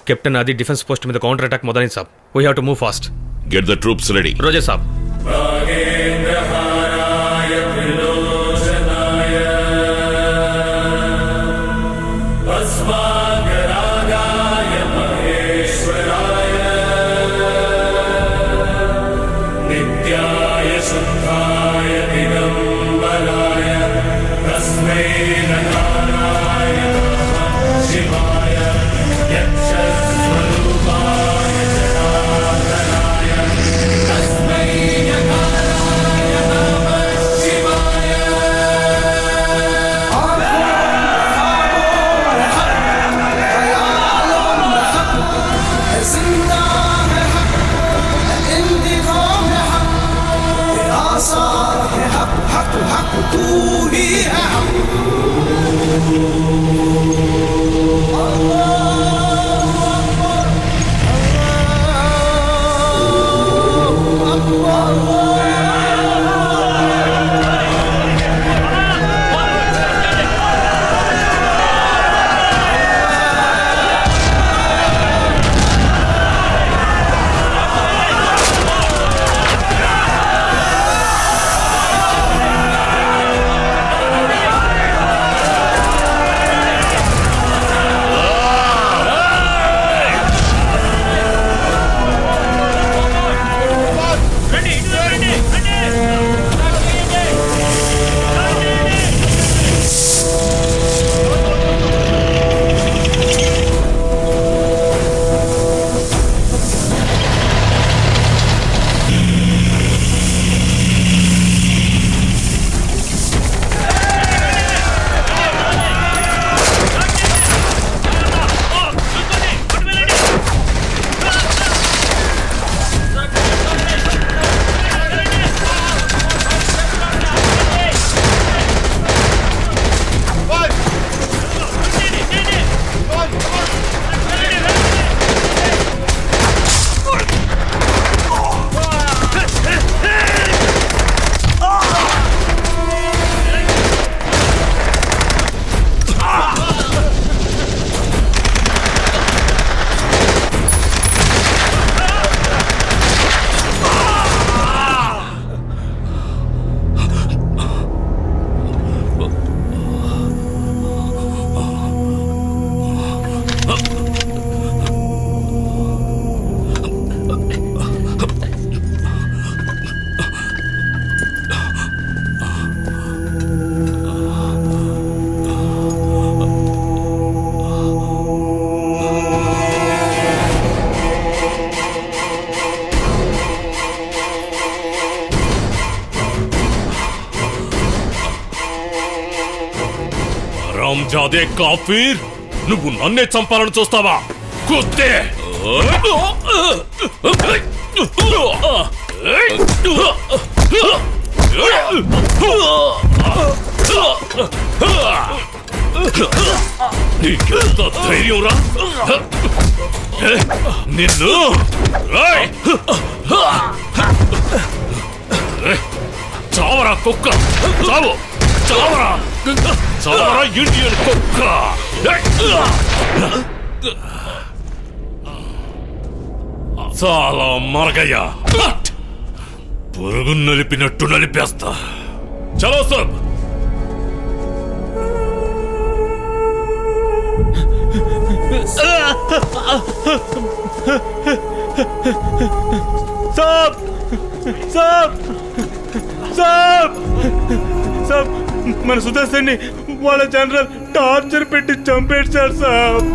Captain అది defence post మీద counter attack మొదలైంది సాబ్. We have to move fast. Get the troops ready. Roger సాబ్. జాదే కాఫీర్, నువ్వు నన్నే చంపాలని చూస్తావా? కుత్తే నీకెంత ధైర్యం రా? నిన్ను చావరా కుక్క, చావు, చావరా, చావరా ఇండియన్ కుక్క. చాలా మరగయ్యా, పురుగు నలిపినట్టు నలిపేస్తా. చలో సబ్. साहब साहब साहब साहब మన సుదర్శన్ని వాళ్ళ జనరల్ టార్చర్ పెట్టి చంపేశారు సాబ్.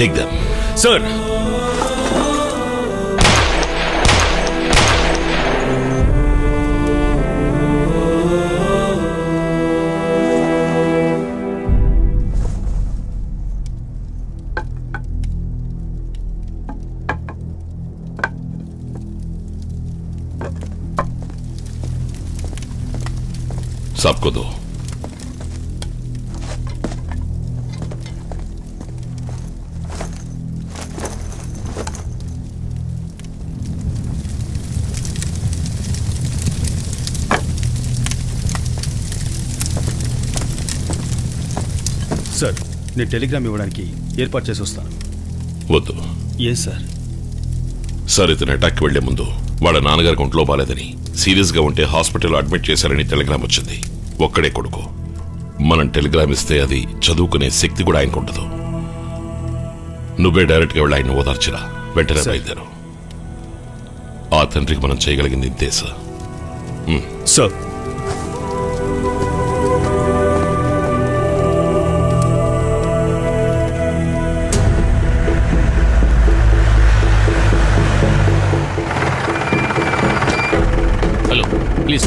Take them. Sir. सबको दो। సార్ నేను టెలిగ్రామ్ ఇవ్వడానికి ఏర్పాటు చేసి వస్తాను. వద్దు. ఏ సార్? సార్ ఇతను అటాక్కి వెళ్లే ముందు వాళ్ళ నాన్నగారికి ఒంట్లో బాలేదని, సీరియస్ గా ఉంటే హాస్పిటల్లో అడ్మిట్ చేశారని టెలిగ్రామ్ వచ్చింది. ఒక్కడే కొడుకు. మనం టెలిగ్రామ్ ఇస్తే అది చదువుకునే శక్తి కూడా ఆయనకు ఉండదు. నువ్వే డైరెక్ట్ గా వెళ్ళి ఆయన ఓదార్చిరా. వెంటనే బయలుదేరు. ఆ తండ్రికి మనం చేయగలిగింది ఇంతే sir. Sir Please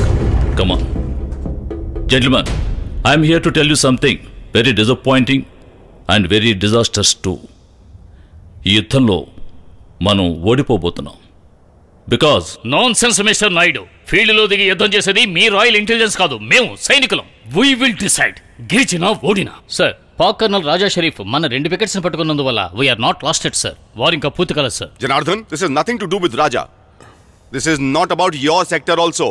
come on. Gentlemen, I am here to tell you something very disappointing and very disastrous too. ఈ యుద్ధంలో మనం ఓడిపోబోతున్నాం. Because nonsense mister Naidu, ఫీల్డ్లో దిగి యుద్ధం చేసేది మీ రాయల్ ఇంటెలిజెన్స్ కాదు, మేము సైనికులం. వీ విల్ డిసైడ్, గెలిచినా ఓడినా. సార్, పాక్ కర్నల్ రాజా షరీఫ్ మన 2 వికెట్స్ పట్టుకున్నందువల్ల వీఆర్ నాట్ లాస్టెడ్ సార్. వారు ఇంకా పూర్తి కాలేదు sir. Janardhan, this is nothing to do with Raja. This is not about your sector also.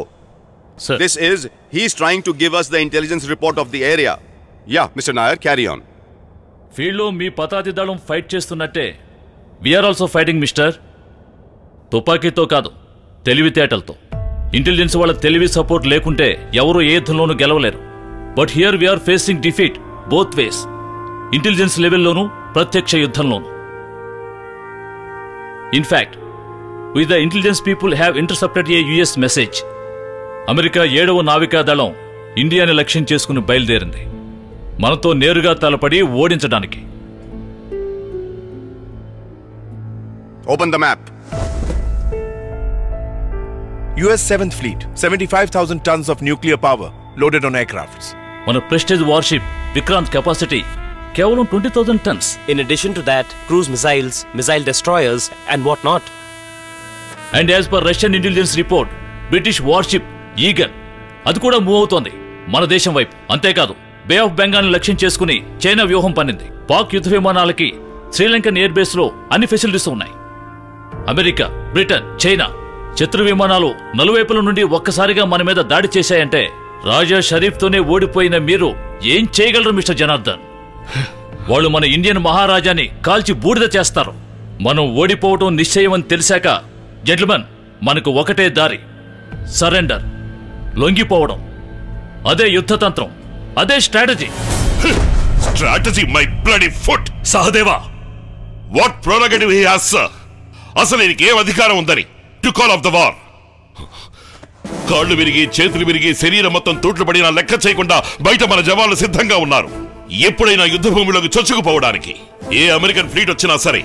Sir. This is, he's trying to give us the intelligence report of the area. Yeah, Mr. Nair, carry on. ఫీల్డ్లో మీ పతాతి దళం fight చేస్తున్నట్టే we're also fighting mister. తుపాకీతో కాదు, తెలివితేటలతో. Intelligence వాళ్ళ తెలివి సపోర్ట్ లేకుంటే ఎవరు ఏ యుద్ధంలోనూ గెలవలేరు. But here we're facing defeat both ways. Intelligence లెవెల్లోనూ, ప్రత్యక్ష యుద్ధంలోనూ. In fact with the intelligence people have intercepted a US message. America 7వ నావికా దళం ఇండియాని లక్ష్యం చేసుకుని బయలుదేరింది, మనతో నేరుగా తలపడి ఓడించడానికి. Open the map. US 7th Fleet, 75,000 tons of nuclear power loaded on aircrafts. మన ప్రెస్టేజ్ వార్షిప్ విక్రాంత్ కెపాసిటీ కేవలం 20,000 tons. In addition to that, cruise missiles, missile destroyers and what not. And as per Russian intelligence report, British worship eagle అది కూడా move అవుతోంది మన దేశం వైపు. అంతేకాదు, బే of Bengal లక్ష్యం చేసుకుని చైనా వ్యూహం పన్నింది. పాక్ యుద్ధ విమానాలకి శ్రీలంకన్ ఎయిర్ బేస్ లో అన్ని ఫెసిలిటీస్ ఉన్నాయి. అమెరికా, బ్రిటన్, చైనా శత్రు విమానాలు నలువైపుల నుండి ఒక్కసారిగా మన మీద దాడి చేశాయంటే రాజా షరీఫ్ తోనే ఓడిపోయిన మీరు ఏం చేయగలరు మిస్టర్ జనార్దన్? వాళ్ళు మన ఇండియన్ మహారాజాని కాల్చి బూడిద చేస్తారు. మనం ఓడిపోవటం నిశ్చయమని తెలిసాక జెంట్మెన్, మనకు ఒకటే దారి, సరెండర్, లొంగిపోవడం. అదే యుద్ధతంత్రం, అదే strategy. Strategy my bloody foot. Sahadeva, what prerogative he has sir? అసలు ఈయనకి ఏం అధికారం ఉందని to call off the war? కాళ్ళు విరిగి, చేతులు విరిగి, శరీరం మొత్తం తూట్లు పడినా లెక్క చేయకుండా బయట మన జవాన్లు సిద్ధంగా ఉన్నారు, ఎప్పుడైనా యుద్ధ భూమిలోకి చొచ్చుకుపోవడానికి. ఏ అమెరికన్ ఫ్లీట్ వచ్చినా సరే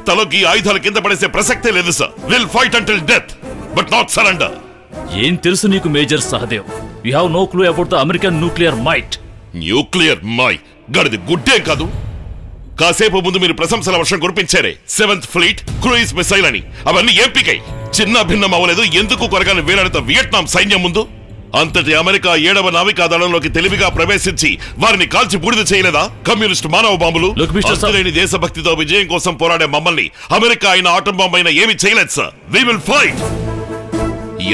తలకి ఆయుధాల కింద పడేసే ప్రసక్తే లేదు sir. Will fight until death but not surrender. ఏం తెలుసు నీకు major Sahadev? You have no clue about the American nuclear might. Nuclear might గడిది గుడ్డేం కాదు. కాసేపు ముందు మీరు ప్రశంసల వర్షం కురిపించారే, 7th ఫ్లీట్, క్రూయిజ్ మిసైల్ అని. అవన్నీ ఏం పీకాయి? చిన్న భిన్నం అవ్వలేదు. ఎందుకు కొరగాని వేలాడిత వియట్నాం సైన్యం ముందు? అంతటి అమెరికా 7వ నావికా దళంలోకి తెలివిగా ప్రవేశించి వారిని కాల్చి బూడిద చేయలేదా కమ్యూనిస్ట్ మానవ బాంబులు? అంతులేని దేశభక్తితో విజయం కోసం పోరాడే మమ్మల్ని అమెరికా అయిన ఆటం బాంబు అయినా ఏమీ చేయలేదు సార్. We will fight.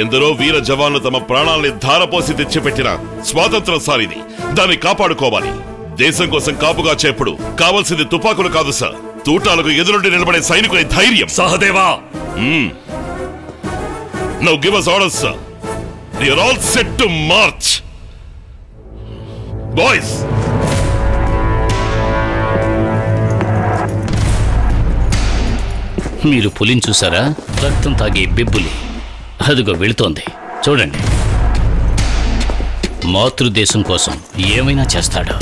ఎందరో వీర జవాన్లు తమ ప్రాణాల్ని ధారపోసి తెచ్చిపెట్టిన స్వాతంత్రం సార్ ఇది. దాన్ని కాపాడుకోవాలి. దేశం కోసం కాపుగా చేపుడు కావాల్సింది తుపాకులు కాదు సార్, తూటాలకు ఎదురుండి నిలబడే సైనికుల ధైర్యం. Sahadeva, now give us orders sir. We are all set to march. Boys. మీరు పులిని చూసారా? రక్తం తాగే బిబ్బులి అదిగో వెళుతోంది చూడండి. మాతృదేశం కోసం ఏమైనా చేస్తాడు.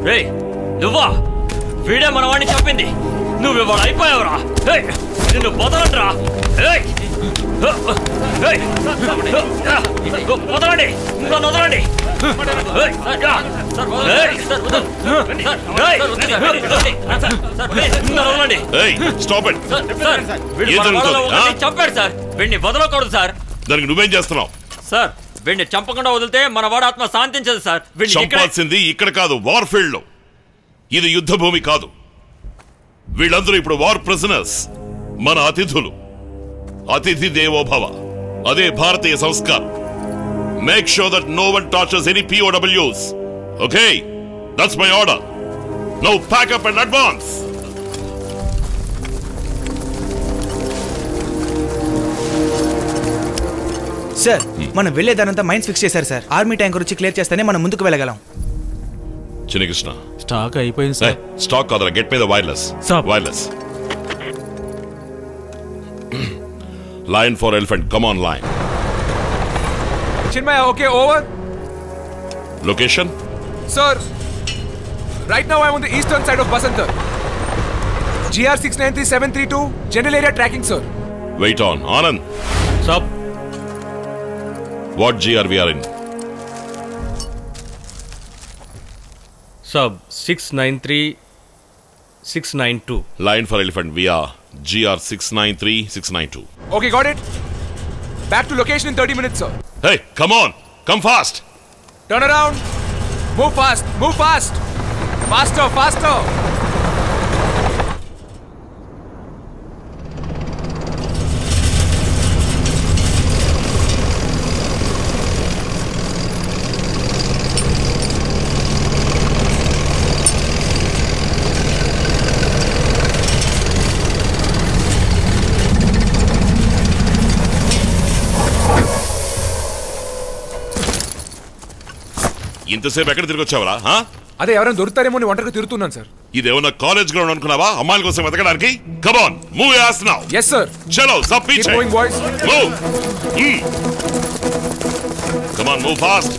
రేయ్ నువ్వా? వీడే మన వాడిని చంపింది. నువ్వు ఇవాళ అయిపోయావురా. నిన్ను వదలండిరా. వదలండి, నన్ను వదలండి. చంపాడు సార్. వీడిని వదలకూడదు సార్. దానికి నువ్వేం చేస్తున్నావు? సార్ వీడిని చంపకుండా వదిలితే మన వాడు ఆత్మ శాంతించదు సార్. చంపాల్సింది ఇక్కడ కాదు, వార్ ఫీల్డ్ లో. ఇది యుద్ధ భూమి కాదు. వీళ్ళందరూ ఇప్పుడు వార్ ప్రిజనర్స్, మన అతిథులు. అతిథి దేవోభవ, అదే భారతీయ సంస్కారం. Make sure that no one tortures any POWs. Okay, that's my order. Now pack up and advance. Sir మనం వెళ్లేదానంతా మైన్స్ ఫిక్స్ చేశారు సార్. ఆర్మీ ట్యాంకర్ వచ్చి క్లియర్ చేస్తేనే మనం ముందుకు వెళ్ళగలం. చిన్నకృష్ణ, స్టాక్ అయిపోయింది సార్. స్టాక్ కాదరా, get me the wireless. Wireless. Line for elephant, come on line. Chinmaya, okay, over. Location? Sir, right now I'm on the eastern side of Basantar. GR 693732, general area tracking, sir. Wait on. Anand. Sir. What GR we are in? Sub 693-692. Line for elephant, we are GR 693-692. Okay, got it. Back to location in 30 minutes, sir. Hey, come on. Come fast. Turn around. Move fast. Move fast. Faster, faster. ఇంతసేపు ఎక్కడ తిరిగి వచ్చావరా? అదే ఎవరైనా దొరుకుతారేమో నీ ఒంటరిగా తిరుగుతున్నాను sir. ఇదేమన్నా college ground అనుకున్నావా అమ్మాయిల కోసం వెతకడానికి? Come on, move as now. yes sir. చలో సబ్ పీछे. keep going boys. move. come on, move fast.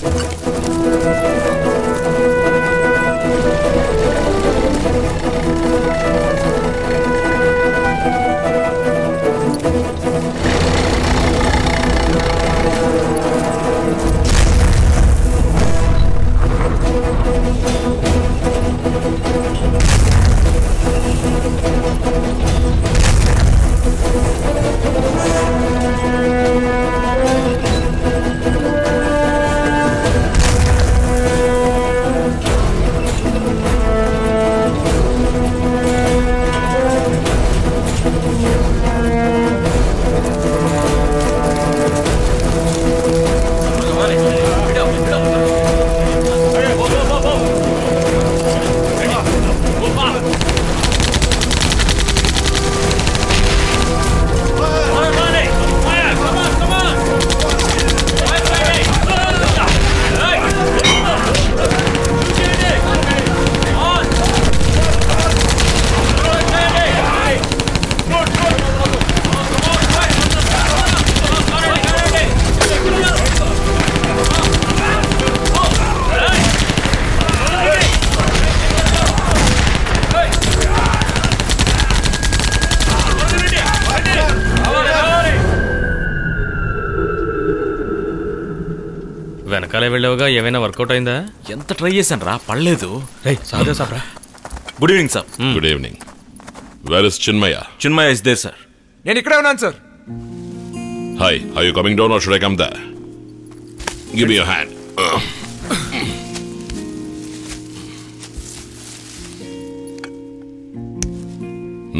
వెనకాలే వెళ్ళావుగా, ఏమైనా వర్కౌట్ అయిందా? ఎంత ట్రై చేశాను రా, పడలేదు. సాదే సాబ్రా. Good evening sir. Good evening. Where is Chinmaya? Chinmaya is there sir. నేను ఇక్కడే ఉన్నాను సార్. Hi, are you coming down or should I come there? Give me your hand.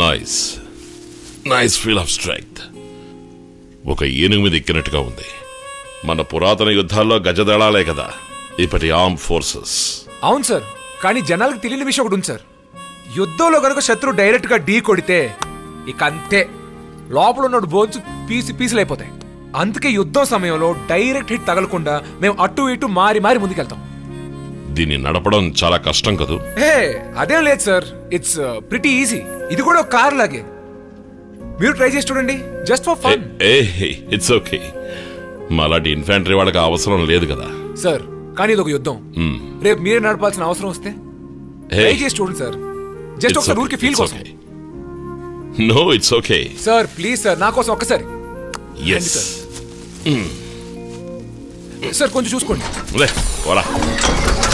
Nice nice feel of strength. ఒక ఏనుగు మీద ఎక్కినట్టుగా ఉంది. మన పురాతన యుద్ధాల్లో గజదళాలే కదా ఇప్పటి ఆర్మ్ ఫోర్సెస్. అవును సార్, కానీ జనాలకు తెలియని విషయం ఒకటి ఉంది సార్. యుద్ధంలో కనుక శత్రువు డైరెక్ట్ గా ఢీ కొడితే ఇక అంతే, లోపల ఉన్న బోన్స్ పీసులు అయిపోతాయి. అందుకే యుద్ధం సమయంలో డైరెక్ట్ హిట్ తగలకుండా మేము అటు ఇటు మారి మారి ముందుకెళ్తాం. దీన్ని నడపడం చాలా కష్టం కదూ? అదేం లేదు సార్, ఇట్స్ ప్రిటీ ఈజీ. ఇది కూడా ఒక కార్ లాగే. మీరు ట్రై చేసి చూడండి, just for fun. It's okay. మాలాంటి ఇన్ఫాంట్రీ వాళ్ళకి అవసరం లేదు కదా సార్. కానీ ఇది ఒక యుద్ధం. రేపు మీరే నడపాల్సిన అవసరం వస్తే ట్రై చేసి చూడండి సార్. జస్ట్ ఒకసారి ఊరికి ఫీల్ కోసం. No it's okay sir please sir నా కోసం ఒక్కసారి. ఎస్ సార్ కొంచెం చూసుకోండి.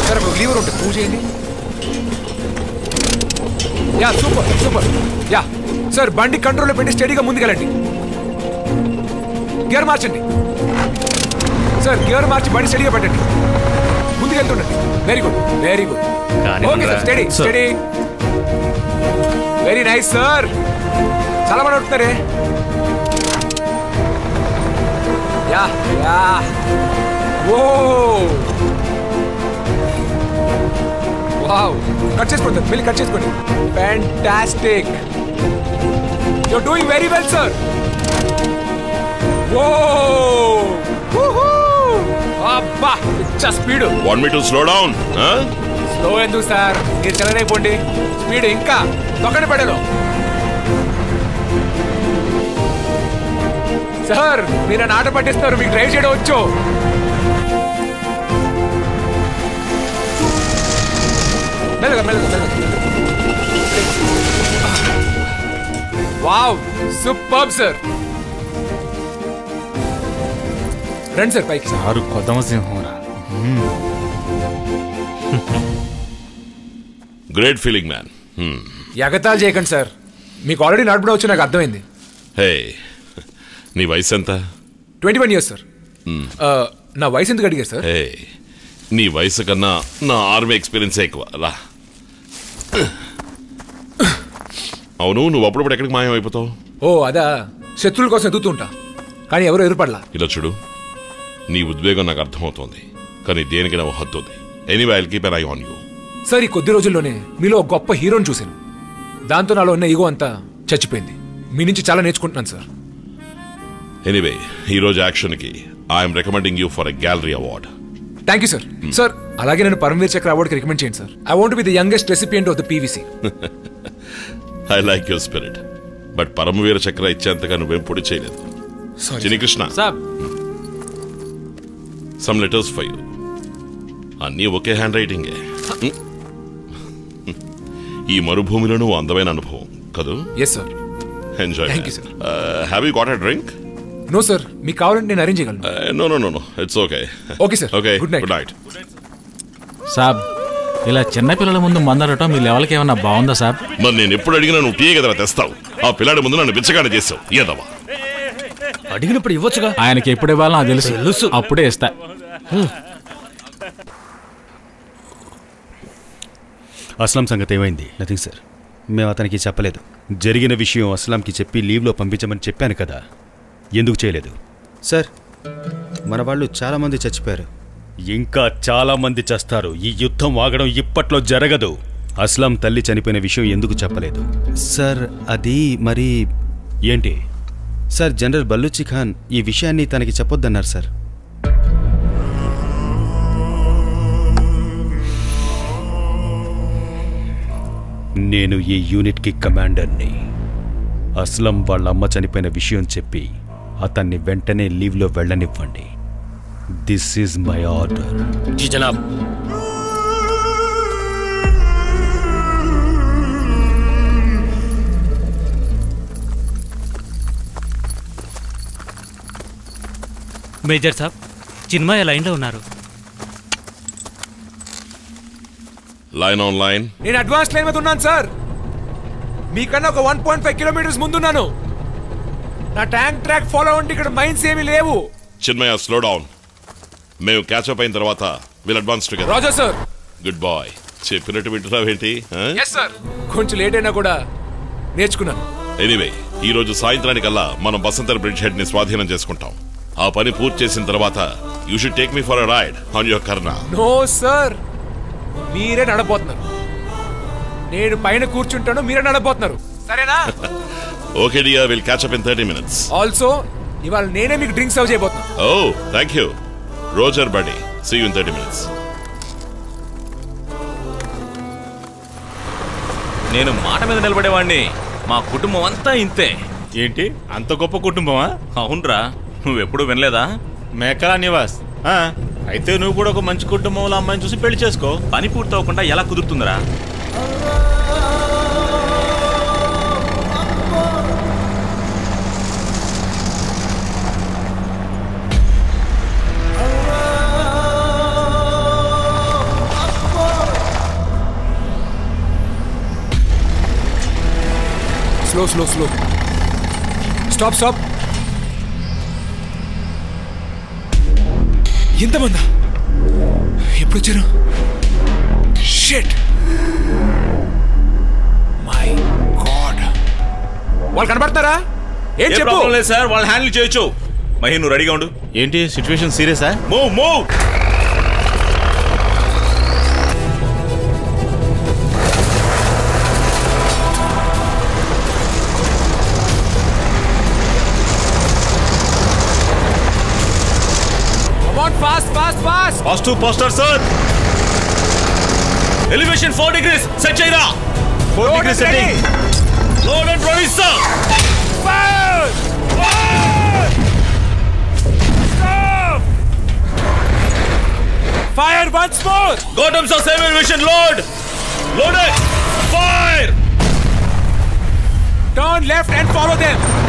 సార్ ఒక లీవర్ ఉంటుంది మూవ్ చేయండి. Yeah super super. Yeah sir బండి కంట్రోల్లో పెట్టి స్టడీగా ముందుకెళ్ళండి. గేర్ మార్చండి సార్. గేర్ మార్చి బండి స్టడీగా పెట్టండి. ముందుకెళ్తుండండి. Very good very good. Okay sir steady steady. Very nice sir. చాలా మంది ఉంటున్నారే. Yeah yeah oh wow. Cut చేసుకోండి మళ్ళీ కట్ చేసుకోండి. Fantastic. You are doing very well sir. Oh అబ్బా పిచ్చ speed. Want me to slow down? Slow ఎందుకు sir, మీరు చెలరైపోండి. స్పీడ్ ఇంకా తొక్కని పడేలో. సార్ మీరు నాట పట్టిస్తారు, మీకు డ్రైవ్ చేయడం వచ్చు. మెల్లగా మెల్లగా మెల్లగా. Wow super sir. రండి సార్ పైకి. సారు కొదమ సింహంరా. Great feeling man. ఎగతాలు చేయకండి సార్, మీకు ఆల్రెడీ నడపడం వచ్చి నాకు అర్థమైంది. హే నీ వయసు ఎంత? 21 years సార్. నా వయసు ఎందుకు అడిగారు సార్? హే నీ వయసు కన్నా నా ఆర్మీ ఎక్స్పీరియన్స్ ఎక్కువ. రా. అవును నువ్వు అప్పుడప్పుడు ఎక్కడికి మాయం అయిపోతావు? ఓ అదా, శత్రువుల కోసం ఎదుగుతుంటా కానీ ఎవరు ఎదురుపడలా. ఇలా చూడు, నీ ఉద్వేగం నాకు అర్థమవుతోంది కానీ దేనికైనా ఒక హద్దు ఉంది. Anyway I'll keep N I on you. Sir ఈ కొద్ది రోజుల్లోనే మీలో ఒక గొప్ప హీరోని చూశాను. దాంతో నాలో ఉన్న ఈగో అంతా చచ్చిపోయింది. మీ నుంచి చాలా నేర్చుకుంటున్నాను సార్. ఎనీవే ఈ రోజు యాక్షన్కి I'm recommending you for a gallery award. Thank you sir. Sir అలాగే నన్ను పరమవీర్ చక్ర అవార్డుకి రికమెండ్ చేయండి sir. I want be the youngest recipient of the PVC. I like your spirit but Param Vir Chakra ఇచ్చేంతగా నువ్వేం పొడి చేయలేదు. Chinikrishna some letters for you. అన్నీ ఒకే హ్యాండ్ రైటింగే. ఈ మరుభూమిలో నువ్వు అందమైన అనుభవం కదూ? Yes sir. Enjoy. Thank you sir. Have you got a drink? No sir, మీకు కావాలంటే నేను అరేంజ్ చేయగలను. No no no no it's okay. Okay sir. Okay good night. Good night. సాబ్ ఇలా చిన్నపిల్లల ముందు మందడటం మీ లెవెల్కి ఏమన్నా బాగుందా సాబ్? మరి నేను ఎప్పుడు అడిగినా నువ్వు టీ కదా తెస్తావు. ఆ పిల్లాడి ముందు నన్ను బిచ్చగానే చేస్తావు. ఏదవా అడిగినప్పుడు ఇవ్వచ్చుగా. ఆయనకి ఎప్పుడు ఇవ్వాలో నాకు తెలుసు, అప్పుడే ఇస్తా. అస్లాం సంగతి ఏమైంది? నథింగ్ సార్, మేము అతనికి చెప్పలేదు. జరిగిన విషయం అస్లాంకి చెప్పి లీవ్లో పంపించమని చెప్పాను కదా, ఎందుకు చేయలేదు? సార్ మన వాళ్ళు చాలామంది చచ్చిపోయారు, ఇంకా చాలామంది చేస్తారు. ఈ యుద్ధం ఆగడం ఇప్పట్లో జరగదు. అస్లాం తల్లి చనిపోయిన విషయం ఎందుకు చెప్పలేదు? సార్ అది మరి ఏంటి సార్, జనరల్ బల్లూచి ఖాన్ ఈ విషయాన్ని తనకి చెప్పొద్దన్నారు సార్. నేను ఈ యూనిట్కి కమాండర్ని. అస్లం వాళ్ళ అమ్మ చనిపోయిన విషయం చెప్పి అతన్ని వెంటనే లీవ్లో వెళ్ళనివ్వండి. This is my order. జీ జనాబ్. మేజర్ సాబ్, చిన్మయ లైన్లో ఉన్నారు. Line on line. నేను అడ్వాన్స్ లైన్ మీద ఉన్నాను సార్. మీకన్నా ఒక 1.5 kilometers ముందున్నాను. నా ట్యాంక్ ట్రాక్ ఫాలో అవ్వండి, ఇక్కడ మైన్స్ ఏమీ లేవు. Chinmaya slow down. మేము క్యాచ్ అయిన తర్వాత will advance together. Raja sir. Good boy. చెప్పినట్టు వింటున్నావేంటి? Yes sir. కొంచెం లేట్ అయినా కూడా నేర్చుకున్నాను. ఎనీవే ఈ రోజు సాయంత్రానికల్లా మనం బసంతర్ బ్రిడ్జ్ హెడ్ ని స్వాధీనం చేసుకుంటాం. ఆ పని పూర్తి చేసిన తర్వాత you should take me for a ride on your Karna. No sir, మీరే నడబోతున్నారు. నేను పైన కూర్చుంటాను, మీరే నడబోతున్నారు. సరేనా? Okay dear, will catch up in 30 minutes. Also ఇవాళ నేనే మీకు డ్రింక్ సర్వ్ చేయబోతున్నా. Oh thank you roger buddy. See you in 30 minutes. నేను మాట మీద నిలబడేవాడిని. మా కుటుంబం అంతా ఇంతే. ఏంటి అంత గొప్ప కుటుంబమా? అవునరా, నువ్వెప్పుడు వినలేదా? మేకలా నివాస్. అయితే నువ్వు కూడా ఒక మంచి కుటుంబంలో అమ్మాయిని చూసి పెళ్లి చేసుకో. పని పూర్తవకుండా ఎలా కుదురుతుందిరా? స్లో స్టాప్ ఎంతమందా ఎప్పుడు వచ్చారు షిట్ మై గాడ్ వాళ్ళు కనబడతారా ఏం చెప్పు లేదు సార్ వాళ్ళు హ్యాండిల్ చేయొచ్చు మహి నువ్వు రెడీగా ఉండు ఏంటి సిచ్యువేషన్ సీరియసా move Fast to poster sir elevation 4 degrees set cheyra 4 degrees setting load and release sir fire stop fire once more got him sir same elevation loaded fire turn left and follow them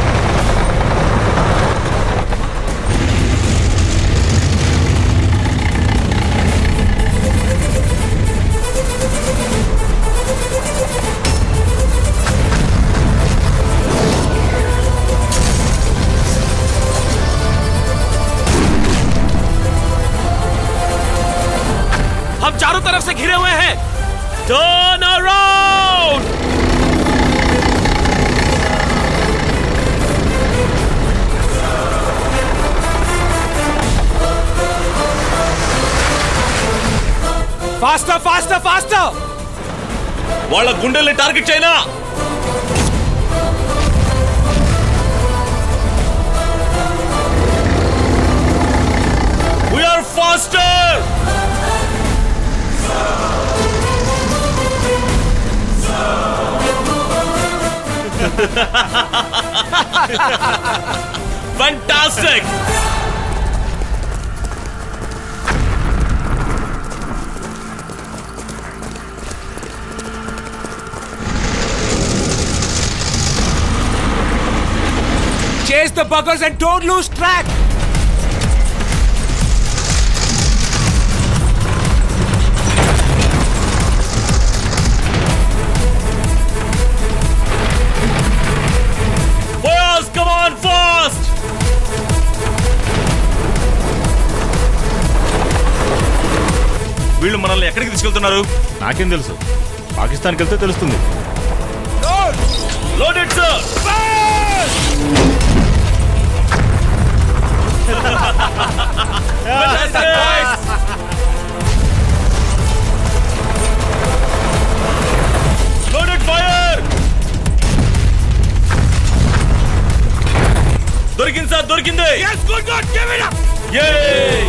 हम चारों तरफ से घिरे हुए हैं turn around faster వాళ్ళ గుండెల్ని target చేయనా we are faster fantastic chase the buggers and don't lose track boys come on fast వీళ్ళు మనల్ని ఎక్కడికి తీసుకెళ్తున్నారు నాకేం తెలుసు పాకిస్తాన్కి వెళ్తే తెలుస్తుంది loaded sir loaded fire దొరికింది సార్ దొరికింది yes good give it up yay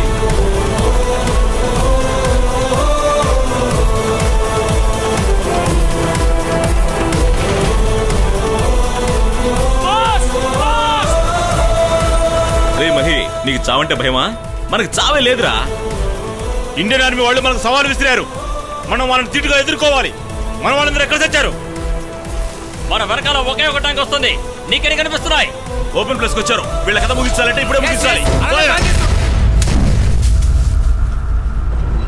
రే మహి నీకు చావంటే భయమా మనకు చావే లేదురా ఇండియన్ ఆర్మీ వాళ్ళు మనకు సవాలు విసిరారు మనం వాళ్ళని తిట్టుగా ఎదుర్కోవాలి మన వాళ్ళందరూ ఎక్కడ తెచ్చారు మన వెనకాల ఒకే ఒక ట్యాంక్ వస్తుంది నీకెన్ని కనిపిస్తున్నాయి ఓపెన్ ప్లేస్ కి వచ్చారు వీళ్ళ కథ ముగించాలంటే ఇప్పుడే ముగించాలి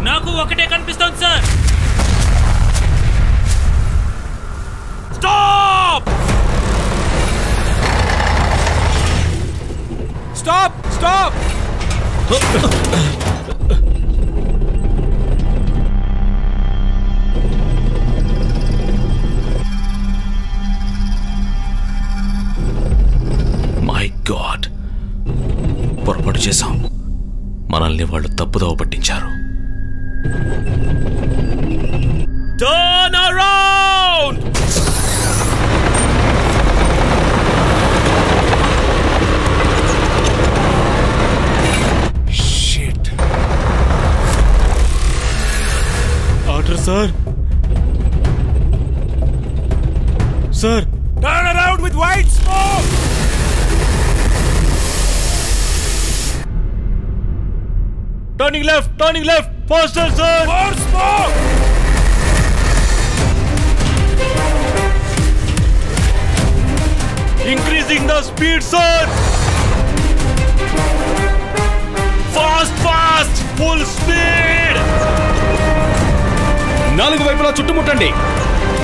నాకు ఒకటే కనిపిస్తుంది సార్ stop మై గాడ్ పొరపాటు చేశాం మనల్ని వాళ్ళు తప్పుదోవ పట్టించారు turn around shit order sir turn around with white smoke turning left faster sir more smoke increasing the speed sir. Fast fast full speed. 4 వైపులా చుట్టుముట్టండి.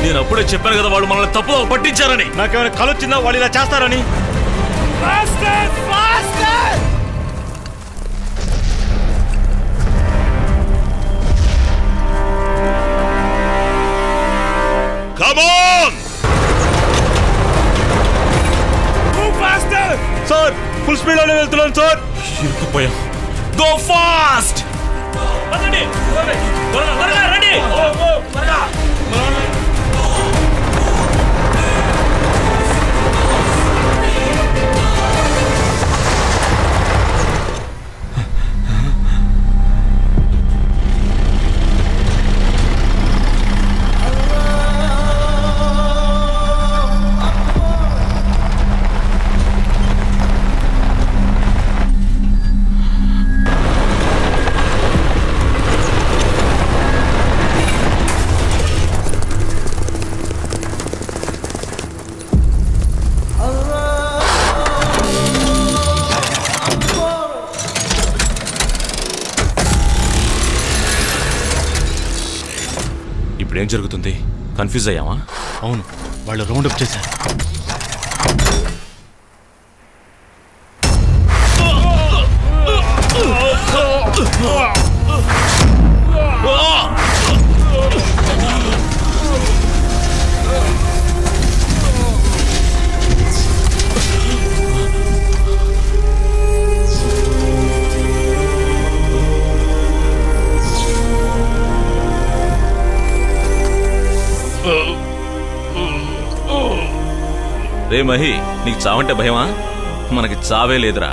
నేను అప్పుడే చెప్పాను కదా వాళ్ళు మనల్ని తప్పులో పట్టించారని. నాకేమైనా కలొచ్చిందా వాళ్ళు ఇలా చేస్తారని? Come on! Move faster! Sir full speed లోనే వెళ్తున్నాను సార్. ఇరుక్కుపోయాం. Go fast. రండి త్వరగా రండి. త్వరగా. ఇప్పుడేం జరుగుతుంది? కన్ఫ్యూజ్ అయ్యామా? అవును, వాళ్ళు రౌండ్ అప్ చేశారు. రే మహి, నీకు చావంటే భయమా? మనకి చావే లేదురా.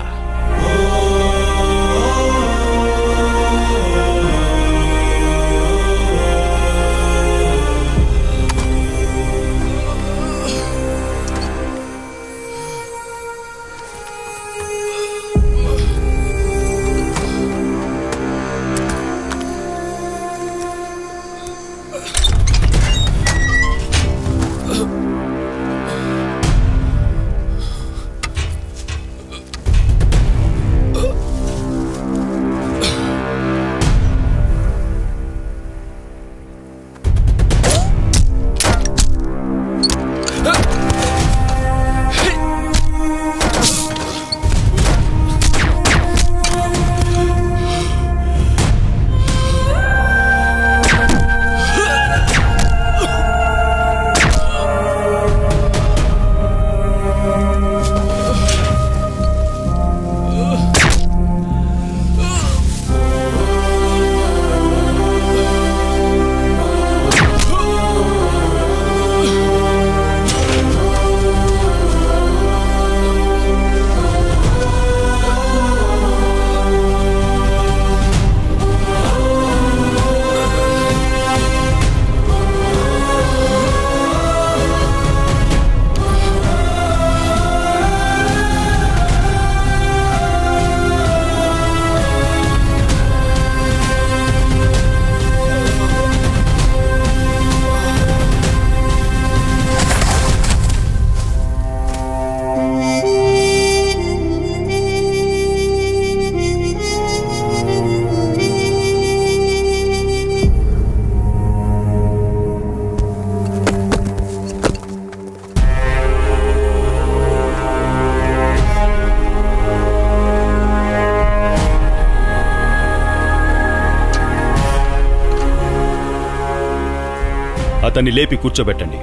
అతన్ని లేపి కూర్చోబెట్టండి.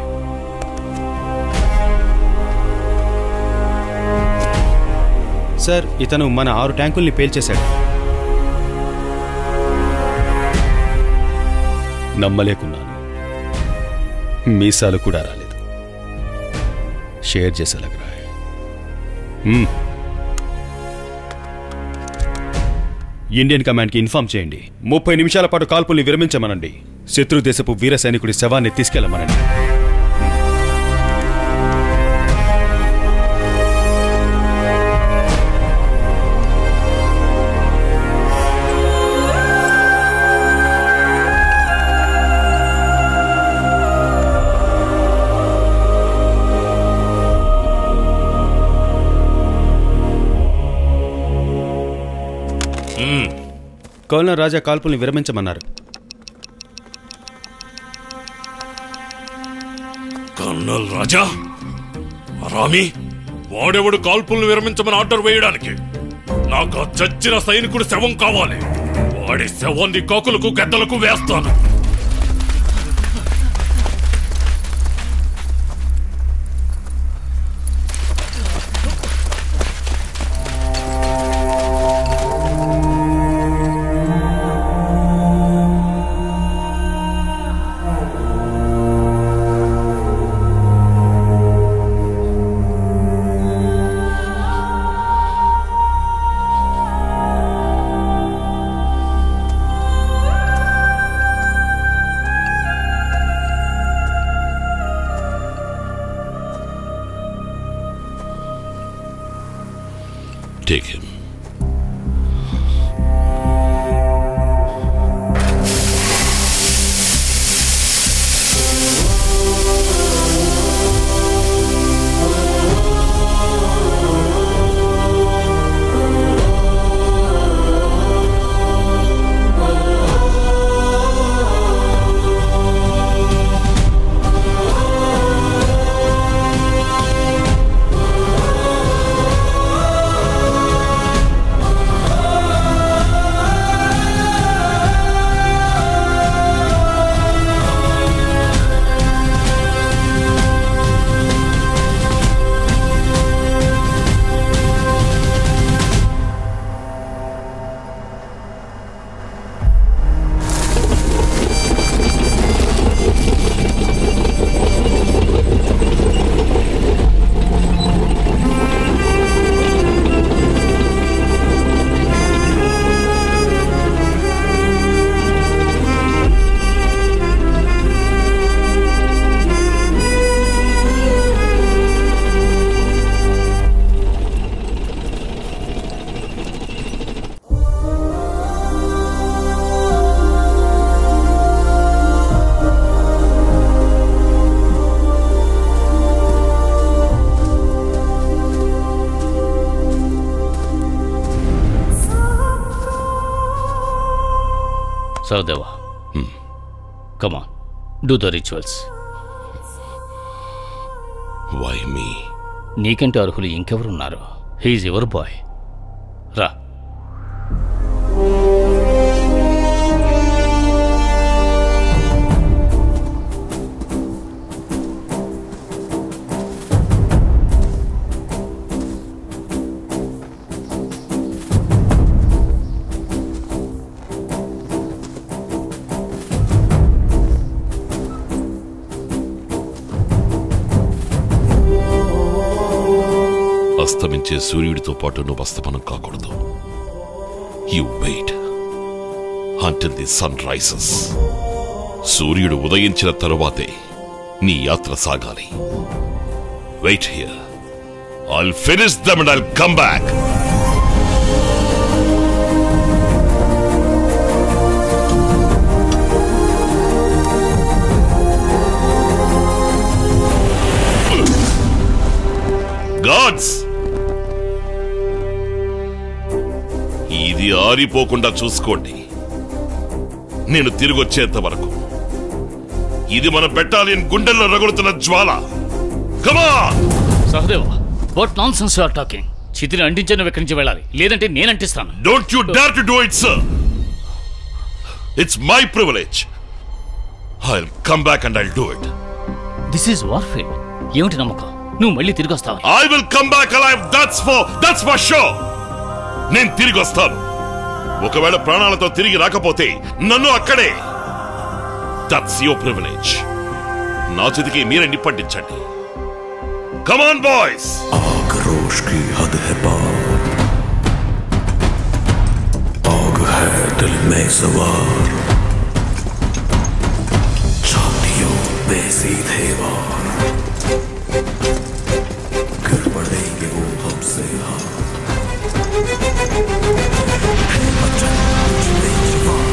సార్, ఇతను మన 6 ట్యాంకుల్ని పేల్చేశాడు. నమ్మలేకున్నాను. మీసాలు కూడా రాలేదు. షేర్ చేసేలాగా. ఇండియన్ కమాండ్కి ఇన్ఫార్మ్ చేయండి. 30 నిమిషాల పాటు కాల్పుల్ని విరమించమనండి. శత్రు దేశపు వీర సైనికుడి శవాన్ని తీసుకెళ్లమనండి. కల్నల్ రాజా కాల్పుల్ని విరమించమన్నారు. కర్నల్ రాజా రామి వాడెవడు కాల్పుల్ని విరమించమని ఆర్డర్ వేయడానికి? నాకు ఆ చచ్చిన సైనికుడు శవం కావాలి. వాడి శవాన్ని కాకులకు గద్దలకు వేస్తాను. Take him. Sahadeva, come on, do the rituals. Why me? నీకంటే అర్హులు ఇంకెవరున్నారు? He is your boy. రా. అస్తమించే సూర్యుడితో పాటు నువ్వు అస్తమనం కాకూడదు. You wait until the sun rises. సూర్యుడు ఉదయించిన తరువాతే నీ యాత్ర సాగాలి. Wait here. I'll finish them and I'll come back. Gods, ఇది ఆరిపోకుండా చూసుకోండి. నేను తిరిగి వచ్చేంత వరకు ఇది మన బెటాలియన్ గుండెల్లో రగులుతున్న జ్వాల. Come on. Sahadeva, what nonsense you are talking? చితిని అంటించే నువ్వు ఎక్కడి నుంచి వెళ్ళాలి, లేదంటే నేను అంటిస్తాను. Don't you dare to do it sir. It's my privilege. I'll come back and I'll do it. This is warfare. ఏమిటి నమ్మకం? నువ్వు మళ్ళీ తిరిగి వస్తావు? I will come back alive. That's for sure. నేను తిరిగి వస్తాను. ఒకవేళ ప్రాణాలతో తిరిగి రాకపోతే నన్ను అక్కడే. That's your privilege. నా చేతికి మీరే నిప్పంటించండి. Come on boys. आक्रोश की हद है पार, आग है दिल में सवार, छातियों पे सीधे वार, गिर पड़ेंगे वो हमसे हार। बचन कुछ बेजुबान,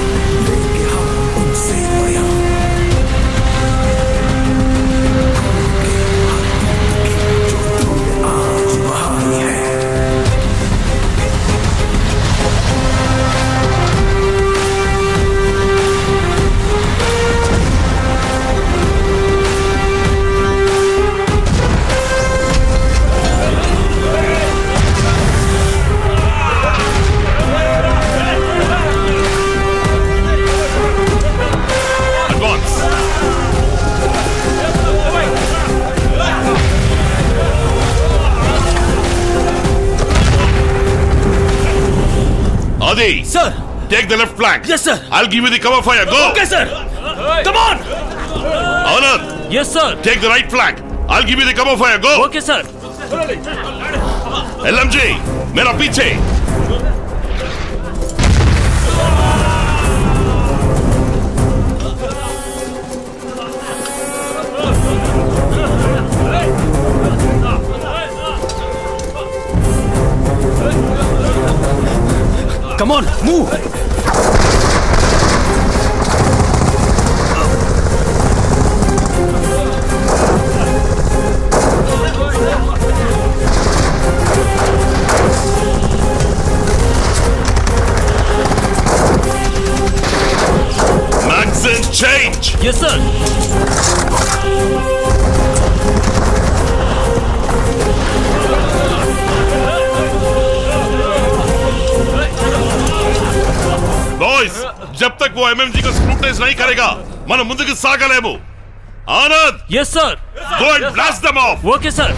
लेंगे हम उनसे बयान। LMG. Sir. Take the left flank. Yes, sir. I'll give you the cover fire. Go. Okay, sir. Come on. Anand. Yes, sir. Take the right flank. I'll give you the cover fire. Go. Okay, sir. LMG, मेरा पीछे. Come on, move. Magazine change. Yes, sir. Boys, जब तक वो MMG को scrutinise नहीं करेगा, మనం ముందుకు సాగలేము. Anand. Yes, sir. Go and blast them off. Okay, sir.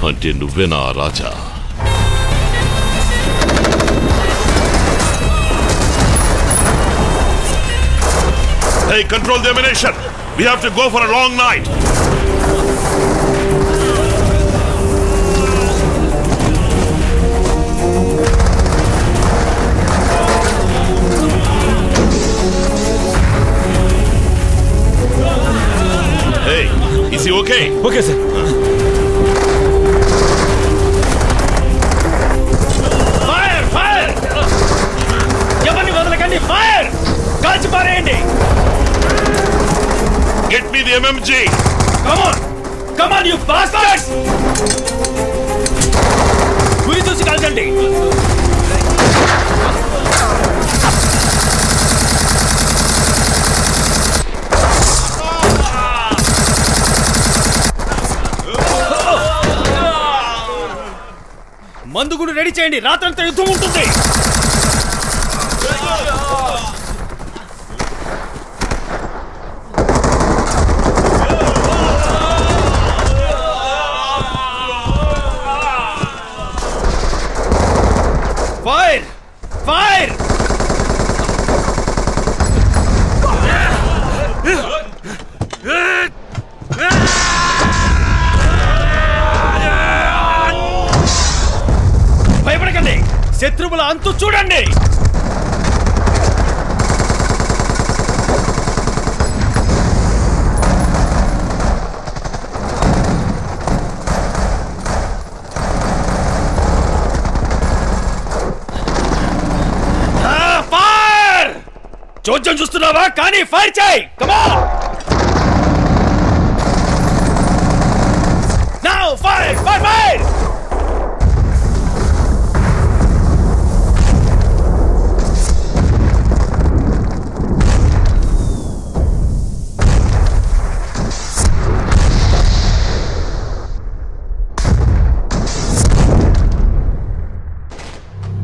అంటే నువ్వేనా రాజా? Hey, control the ammunition. We have to go for a long night. Hey, is he okay? Okay, sir. Fire! కాల్చి పారేయండి. Get me the MMG. Come on! Come on, you bastards! గురి చూసి కాల్చండి. మందు కూడా ready చేయండి. రాత్రంతా యుద్ధం ఉంటుంది. Fire! Fire! భయపడకండి. శత్రువుల అంతు చూడండి. చోద్యం చూస్తున్నావా? కానీ ఫైర్ చేయి. Come on. Now fire fire fire.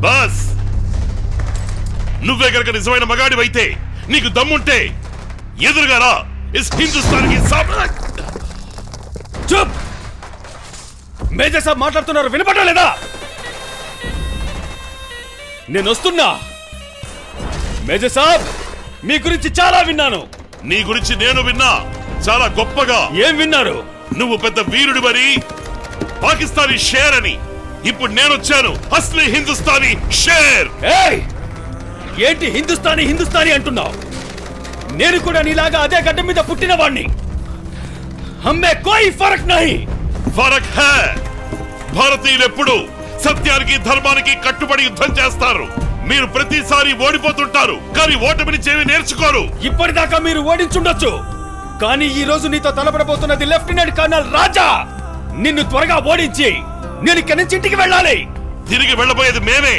Bus నువ్వే గనక నిజమైన మగాడివైతే, నీకు దమ్ముంటే ఎదురుగా రా. ఇస్ హిందుస్థాన్కి చూప్. మేజర్ సాబ్ మాట్లాడుతున్నారు, వినపడడం లేదా? నేను వస్తున్నా. మేజర్ సాబ్, మీ గురించి చాలా విన్నాను. నీ గురించి నేను విన్నా, చాలా గొప్పగా. ఏం విన్నారు? నువ్వు పెద్ద వీరుడివని, పాకిస్తానీ షేర్ అని. ఇప్పుడు నేనొచ్చాను, అస్లీ హిందుస్థానీ షేర్. ఏంటి హిందుస్థానీ హిందుస్థానీ అంటున్నావు? నేను కూడా నీలాగా అదే గడ్డ మీద పుట్టిన వాణ్ణి. హమ్మే కోయి ఫరక్ నహీ. ఫరక్ హై. భారతీయులు ఎప్పుడు సత్యానికి ధర్మానికి కట్టుబడి యుద్ధం చేస్తారు. మీరు ప్రతిసారి ఓడిపోతుంటారు, కానీ ఓటమిని చేవి నేర్చుకోరు. ఇప్పటిదాకా మీరు ఓడించుండొచ్చు, కానీ ఈ రోజు నీతో తలపడబోతున్నది లెఫ్టినెంట్ కర్నల్ రాజా. నిన్ను త్వరగా ఓడించి నేను ఇక్కడి నుంచి ఇంటికి వెళ్ళాలి. తిరిగి వెళ్ళబోయేది మేమే,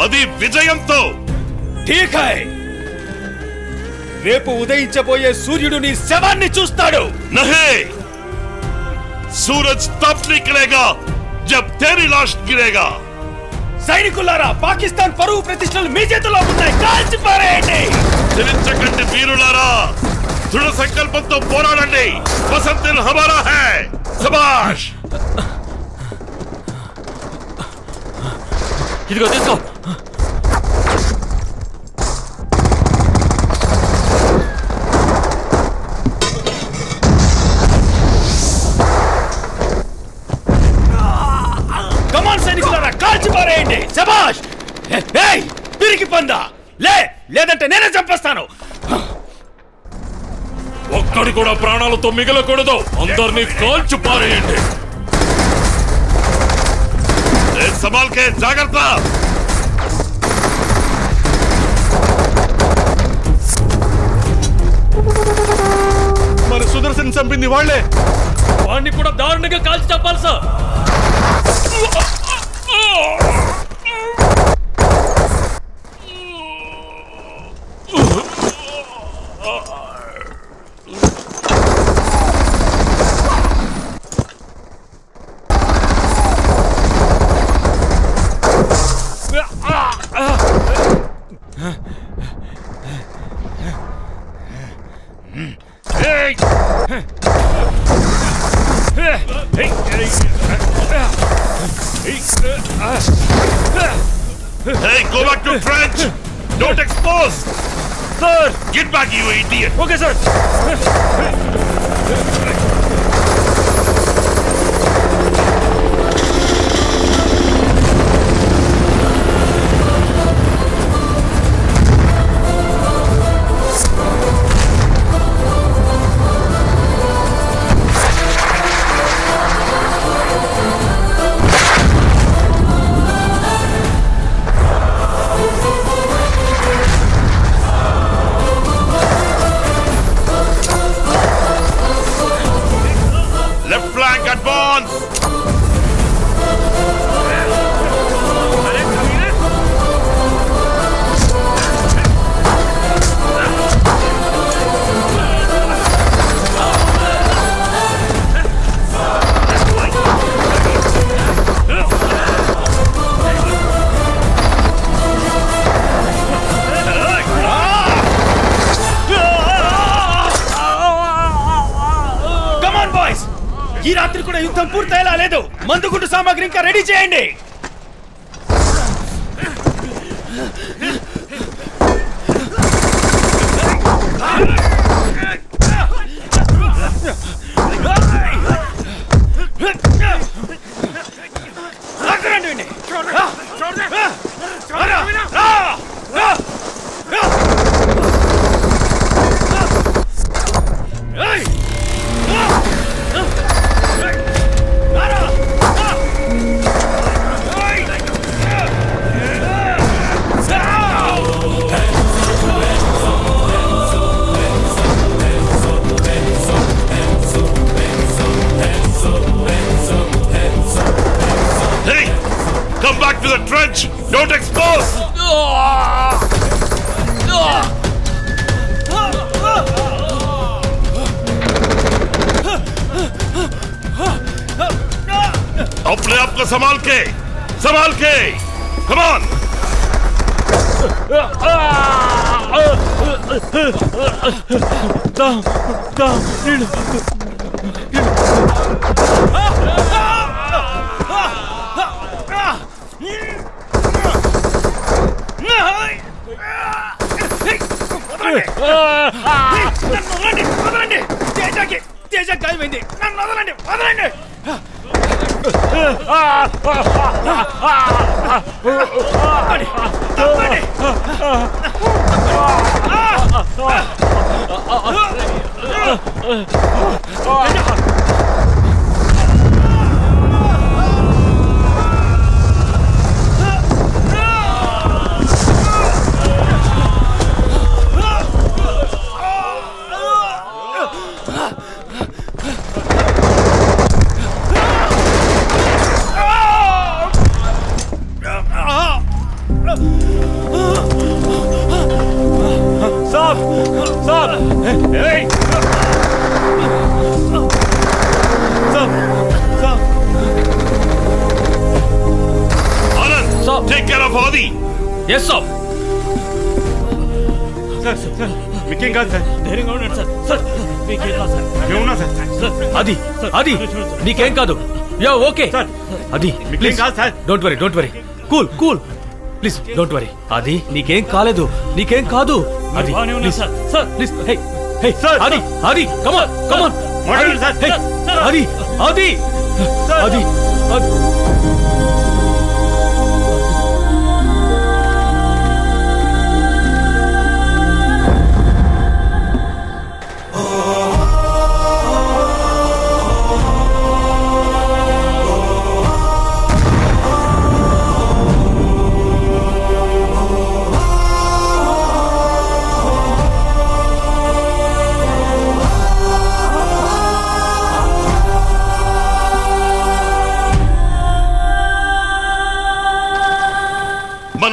అది విజయంతో. ఠీక్ హై. రేపు ఉదయించబోయే సూర్యుడు నీ శవాన్ని చూస్తాడు. నహీ, సూరజ్ తబ్ నికలేగా జబ్ తేరీ లాష్ గిరేగా. సైనికులారా, పాకిస్తాన్ పరువు ప్రతిష్టలు మీ చేతిలో ఉన్నాయి, కాల్చి పారేయండి. చలించకండి వీరులారా, దృఢ సంకల్పంతో పోరాడండి. వసంత్ దిన్ హమారా హై. శబాష్. ఇదిగో తీసుకో. కమాన్ సైనికులారా, కాల్చి పారేయండి. శబాష్. ఏయ్ పిరికి పందా, లేదంటే నేనే చంపేస్తాను. ఒక్కడి కూడా ప్రాణాలతో మిగలకూడదు. అందరినీ కాల్చి పారేయండి. సంభాల్కే, జాగ్రత్త. మన సుదర్శన్ చంపింది వాళ్లే. వాడిని కూడా దారుణంగా కాల్చి చంపాలి sir. Hey, go back to trench. Don't expose. Sir, get back, you idiot. Okay, sir. ఈ రాత్రి కూడా యుద్ధం పూర్తయ్యేలా లేదు. మందుగుండు సామాగ్రి ఇంకా రెడీ చేయండి. Come back to the trench! Don't expose! अपने आप को संभाल के! Come on! తేజ గాయమైంది. నన్ను వదలండి, వదలండి. Take care of Adi. Yes, sir. Sir మీకేం కాదు సార్. ధైర్యంగా ఉండండి సార్. సార్ మీకేం కాదు సార్. మేమున్నా సార్. అది అది నీకేం కాదు. యా ఓకే అది మీకేం కాదు sir. Don't worry cool please don't worry. అది నీకేం కాలేదు, నీకేం కాదు. అది ప్లీజ్ ప్లీజ్ హే అది కమ్ ఆన్ మాట్లాడండి సార్. అది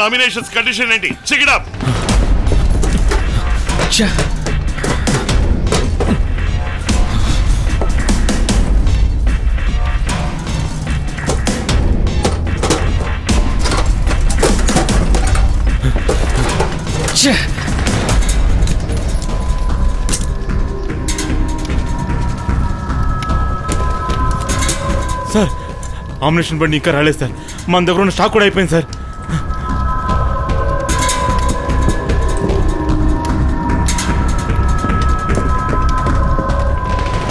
నామినేషన్స్ కండిషన్ ఏంటి? Check it up. సార్ ఆమ్నేషన్ బండి ఇంకా రాలేదు సార్. మన దగ్గర ఉన్న స్టాక్ కూడా అయిపోయింది సార్.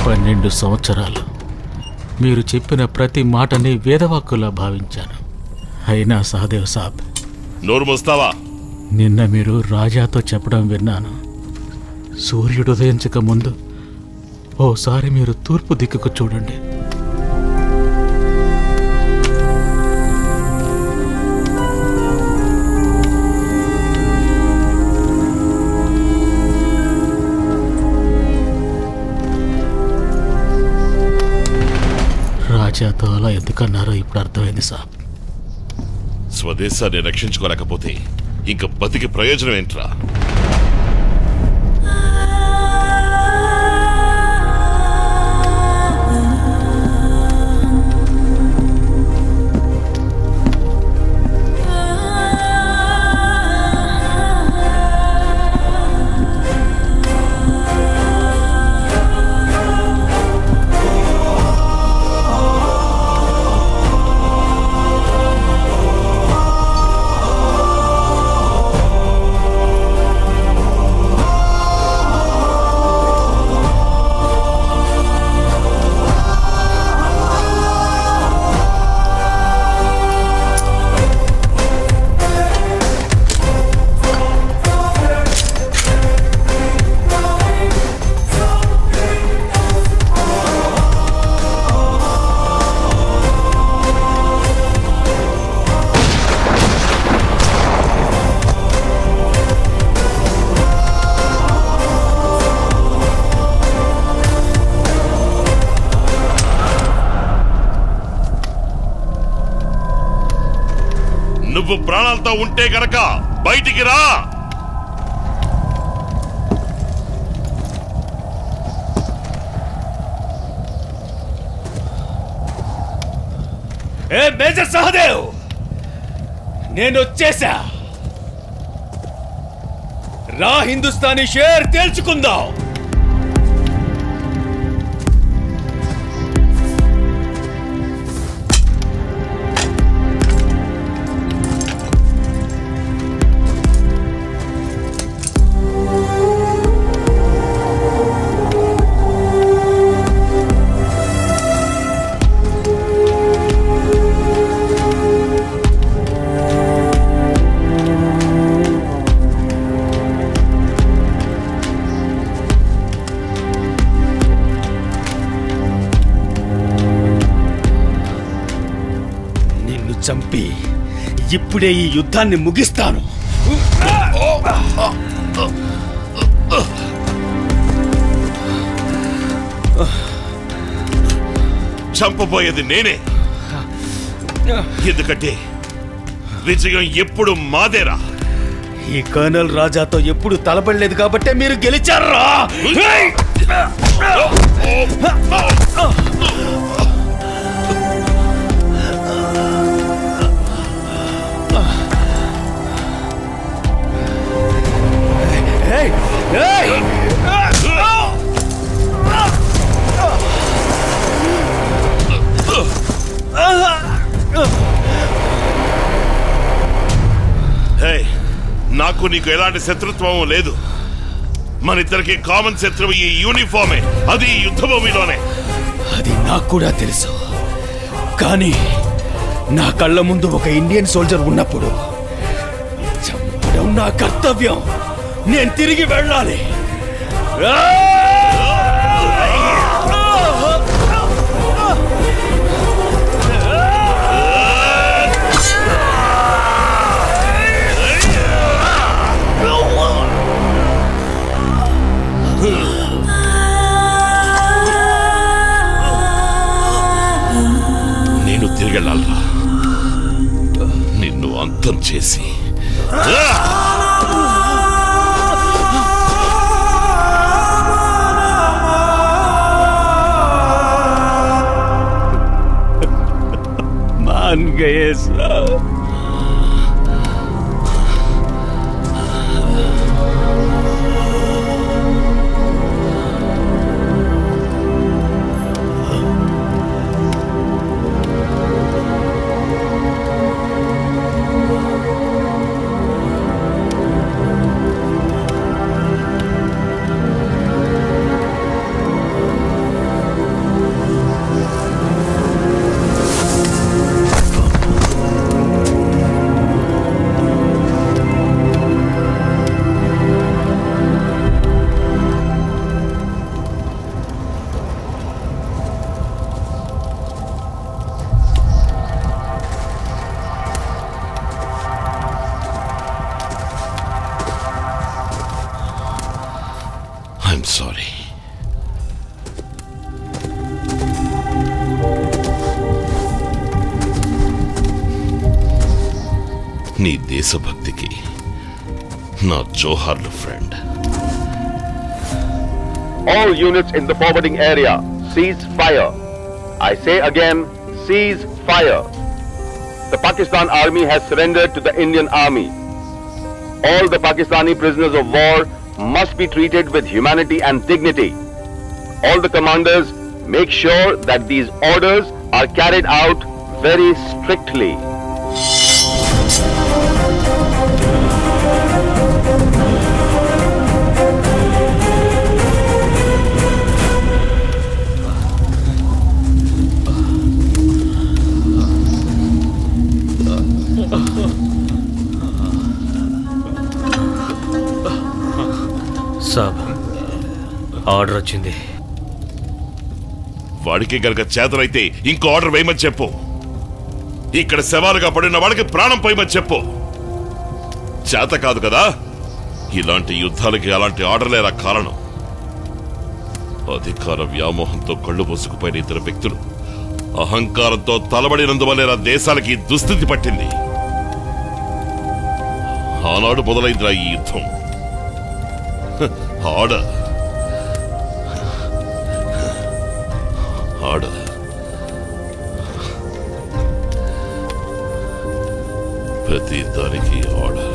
పన్నెండు సంవత్సరాలు మీరు చెప్పిన ప్రతి మాటని వేదవాక్కులా భావించాను. అయినా సహదేవ్ సాబ్, నోరు మూస్తావా? నిన్న మీరు రాజాతో చెప్పడం విన్నాను. సూర్యుడు ఉదయించక ముందు ఓసారి మీరు తూర్పు దిక్కుకు చూడండి. రాజాతో అలా ఎందుకన్నారో ఇప్పుడు అర్థమైంది సాబ్. స్వదేశాన్ని రక్షించుకోలేకపోతే ఇంక బతికి ప్రయోజనం ఏంట్రా? నువ్వు ప్రాణాలతో ఉంటే గనక బయటికి రా. ఏ మేజర్ సహదేవ్, నేను వచ్చేసా. రా హిందుస్థానీ షేర్ తేల్చుకుందాం. చంపి ఇప్పుడే ఈ యుద్ధాన్ని ముగిస్తాను. చంపబోయేది నేనే, ఎందుకంటే విజయం ఎప్పుడు మాదేరా. ఈ కర్నల్ రాజాతో ఎప్పుడు తలపడలేదు కాబట్టే మీరు గెలిచారా? నాకు నీకు ఎలాంటి శత్రుత్వం లేదు. మన ఇద్దరికి కామన్ శత్రువు ఈ యూనిఫామే, అది యుద్ధభూమిలోనే. అది నాకు కూడా తెలుసు, కానీ నా కళ్ళ ముందు ఒక ఇండియన్ సోల్జర్ ఉన్నప్పుడు చంపడం నా కర్తవ్యం. నేను తిరిగి వెళ్ళాలి. నేను తిరిగెళ్ళాలరా, నిన్ను అంతం చేసి. मान गए साहब. I'm sorry. నీ దేశభక్తికి నా జోహార్లు friend. All units in the forwarding area, cease fire. I say again, cease fire. The Pakistan Army has surrendered to the Indian Army. All the Pakistani prisoners of war must be treated with humanity and dignity. All the commanders make sure that these orders are carried out very strictly. Saab, order వచ్చింది. వాడికి గనక చేతనైతే ఇంకో order వేయమని చెప్పు. ఇక్కడ శవాలుగా పడిన వాళ్ళకి ప్రాణం పోయమని చెప్పు. చేత కాదు కదా, ఇలాంటి యుద్ధాలకి అలాంటి ఆర్డర్లేరా కారణం. అధికార వ్యామోహంతో కళ్ళు మూసుకుపోయిన ఇద్దరు వ్యక్తులు అహంకారంతో తలబడినందువల్ల దేశాలకి దుస్థితి పట్టింది. ఆనాడు మొదలైందిరా ఈ యుద్ధం. ఆర్డర్ ఆర్డర్ ప్రతి దానికి ఆర్డర్.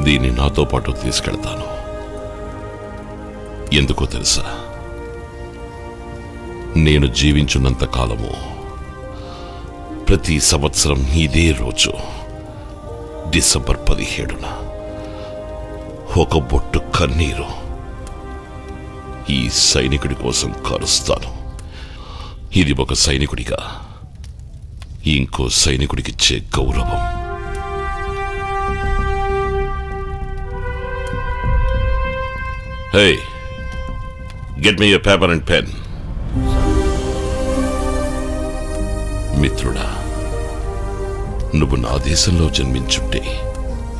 దీన్ని నాతో పాటు తీసుకెళ్తాను. ఎందుకో తెలుసా, నేను జీవించున్నంత కాలము ప్రతి సంవత్సరం ఇదే రోజు డిసెంబర్ 17న ఒక బొట్టు కన్నీరు ఈ సైనికుడి కోసం కరుస్తాను. ఇది ఒక సైనికుడిగా ఇంకో సైనికుడికిచ్చే గౌరవం. Hey, get me a paper and pen. మిత్రుడా, నువ్వు నా దేశంలో జన్మించుంటే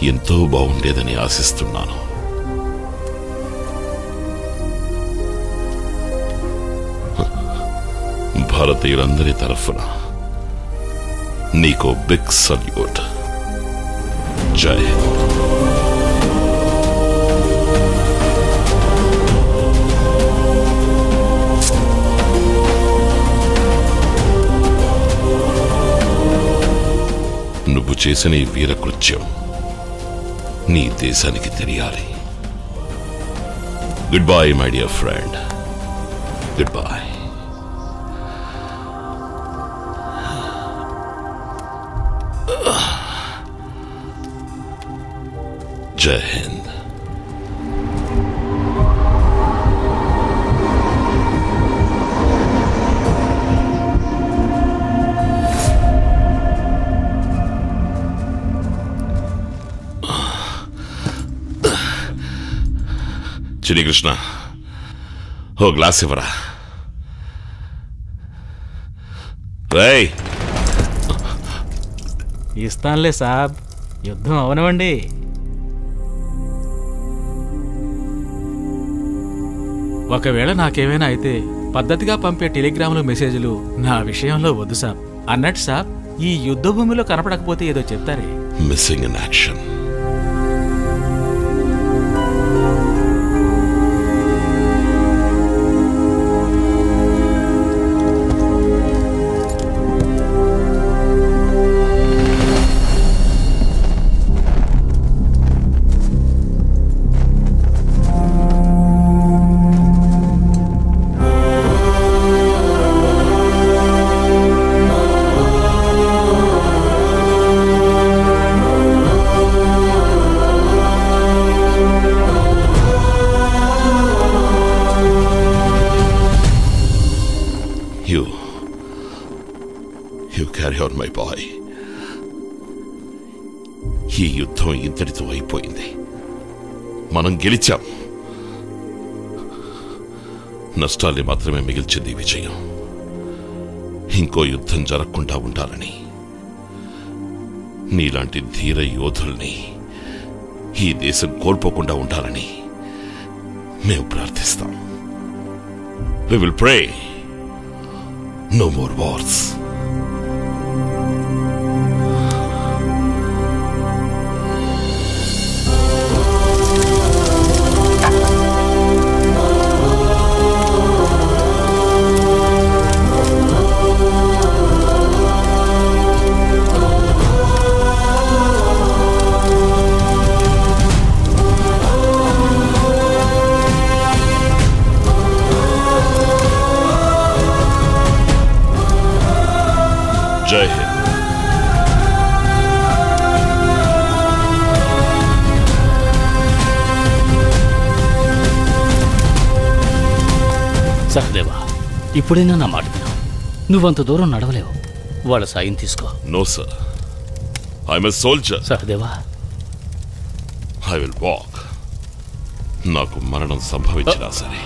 ఎంతో బాగుండేదని ఆశిస్తున్నాను. భారతీయులందరి తరఫున నీకో బిగ్ సల్యూట్. జై హింద్. నువ్వు చేసిన ఈ వీరకృత్యం నీ దేశానికి తెలియాలి. Good bye my dear friend. Good bye. జై హింద్. చిన్ని కృష్ణ, ఓ గ్లాస్ ఇవ్వరా. రేయ్, ఇస్తానులే సాబ్, యుద్ధం అవనవండి. ఒకవేళ నాకేమైనా అయితే పద్ధతిగా పంపే టెలిగ్రాములు మెసేజ్లు నా విషయంలో వద్దు సాబ్. అన్నట్టు సాబ్, ఈ యుద్ధ భూమిలో కనపడకపోతే ఏదో చెప్తారే. Missing in action. You carry on, my boy. ఈ యుద్ధం ఇంతటితో అయిపోయింది. మనం గెలిచాం. నష్టాల్ని మాత్రమే మిగిల్చింది విజయం. ఇంకో యుద్ధం జరగకుండా ఉండాలని, నీలాంటి ధీర యోధుల్ని ఈ దేశం కోల్పోకుండా ఉండాలని మేము ప్రార్థిస్తాం. We will pray. No more wars. జై హింద్. సహదేవా, ఇప్పుడైనా నా మాట విను. నువ్వంత దూరం నడవలేవు. వాళ్ళ సాయం తీసుకో. No sir, I'm a soldier. Sahadeva, I will walk. నాకు మరణం సంభవించినా సరే